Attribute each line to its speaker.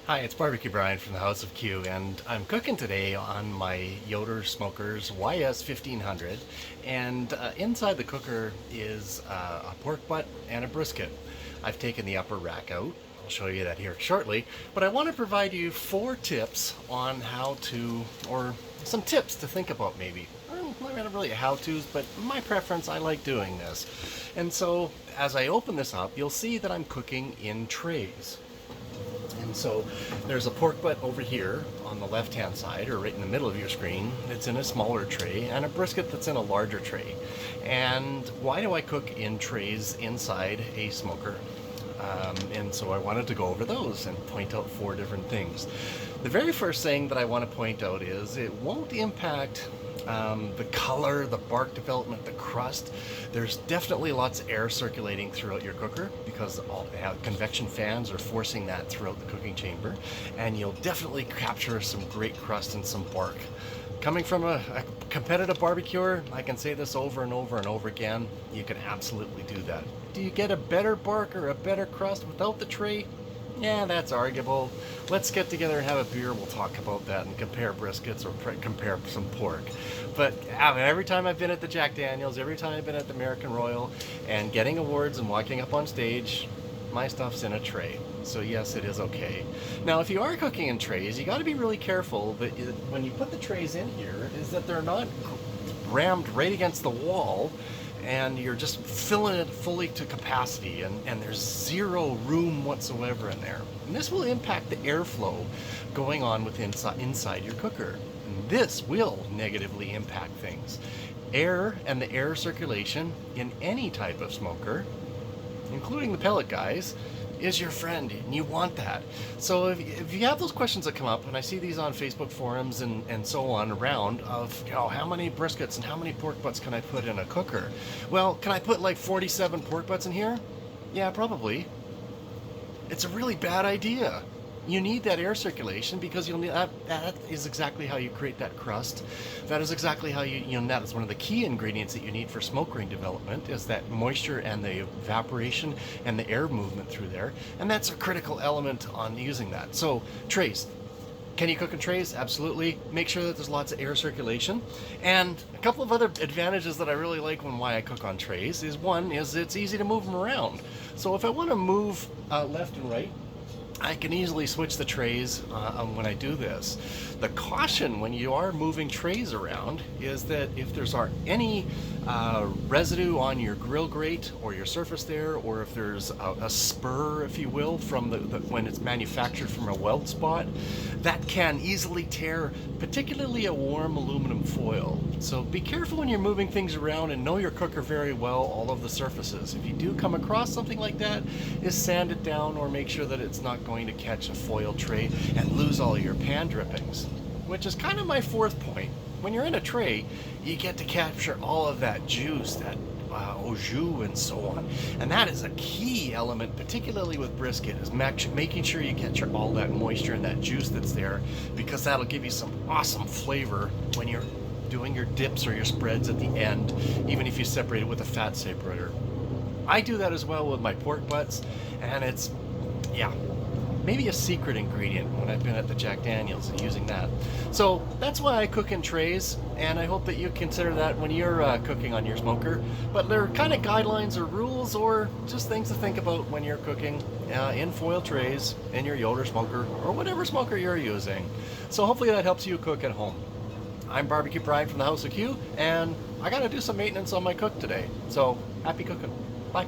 Speaker 1: Hi, it's BBQ Brian from the House of Q, and I'm cooking today on my Yoder Smokers YS 1500. And inside the cooker is a pork butt and a brisket. I've taken the upper rack out. I'll show you that here shortly. But I want to provide you 4 tips on how to, or some tips to think about maybe. Not really how-tos, but my preference, I like doing this. And so as I open this up, you'll see that I'm cooking in trays. And so there's a pork butt over here on the left hand side, or right in the middle of your screen. It's in a smaller tray, and a brisket that's in a larger tray. And why do I cook in trays inside a smoker? And so I wanted to go over those and point out 4 different things. The very first thing that I want to point out is it won't impact the color, the bark development, the crust. There's definitely lots of air circulating throughout your cooker because all they have convection fans are forcing that throughout the cooking chamber, and you'll definitely capture some great crust and some bark. Coming from a competitive barbecuer, I can say this over and over and over again, you can absolutely do that. Do you get a better bark or a better crust without the tray? Yeah, that's arguable. Let's get together and have a beer. We'll talk about that and compare briskets or compare some pork. But every time I've been at the Jack Daniels, every time I've been at the American Royal and getting awards and walking up on stage, my stuff's in a tray. So yes, it is okay. Now, if you are cooking in trays, you got to be really careful that when you put the trays in here, is that they're not rammed right against the wall and you're just filling it fully to capacity, and there's zero room whatsoever in there. And this will impact the airflow going on inside your cooker. And this will negatively impact things. Air and the air circulation in any type of smoker, including the pellet guys, is your friend, and you want that. So if you have those questions that come up, and I see these on Facebook forums and so on around of, how many briskets and how many pork butts can I put in a cooker? Well, can I put like 47 pork butts in here? Yeah, probably. It's a really bad idea. You need that air circulation because you'll need that is exactly how you create that crust. That is exactly how that is one of the key ingredients that you need for smoke ring development, is that moisture and the evaporation and the air movement through there. And that's a critical element on using that. So trays. Can you cook in trays? Absolutely. Make sure that there's lots of air circulation. And a couple of other advantages that I really like why I cook on trays is, one is it's easy to move them around. So if I want to move left and right, I can easily switch the trays when I do this. The caution when you are moving trays around is that if there's any residue on your grill grate or your surface there, or if there's a spur, if you will, from when it's manufactured from a weld spot, that can easily tear, particularly a warm aluminum foil. So be careful when you're moving things around, and know your cooker very well, all of the surfaces. If you do come across something like that, is sand it down or make sure that it's not going to catch a foil tray and lose all your pan drippings, which is kind of my 4th point. When you're in a tray, you get to capture all of that juice, that au jus and so on. And that is a key element, particularly with brisket, is making sure you capture all that moisture and that juice that's there, because that'll give you some awesome flavor when you're doing your dips or your spreads at the end, even if you separate it with a fat separator. I do that as well with my pork butts, and it's, maybe a secret ingredient when I've been at the Jack Daniels and using that. So that's why I cook in trays, and I hope that you consider that when you're cooking on your smoker. But they're kind of guidelines or rules or just things to think about when you're cooking in foil trays in your Yoder smoker or whatever smoker you're using. So hopefully that helps you cook at home. I'm BBQ Brian from the House of Q, and I got to do some maintenance on my cook today. So happy cooking. Bye.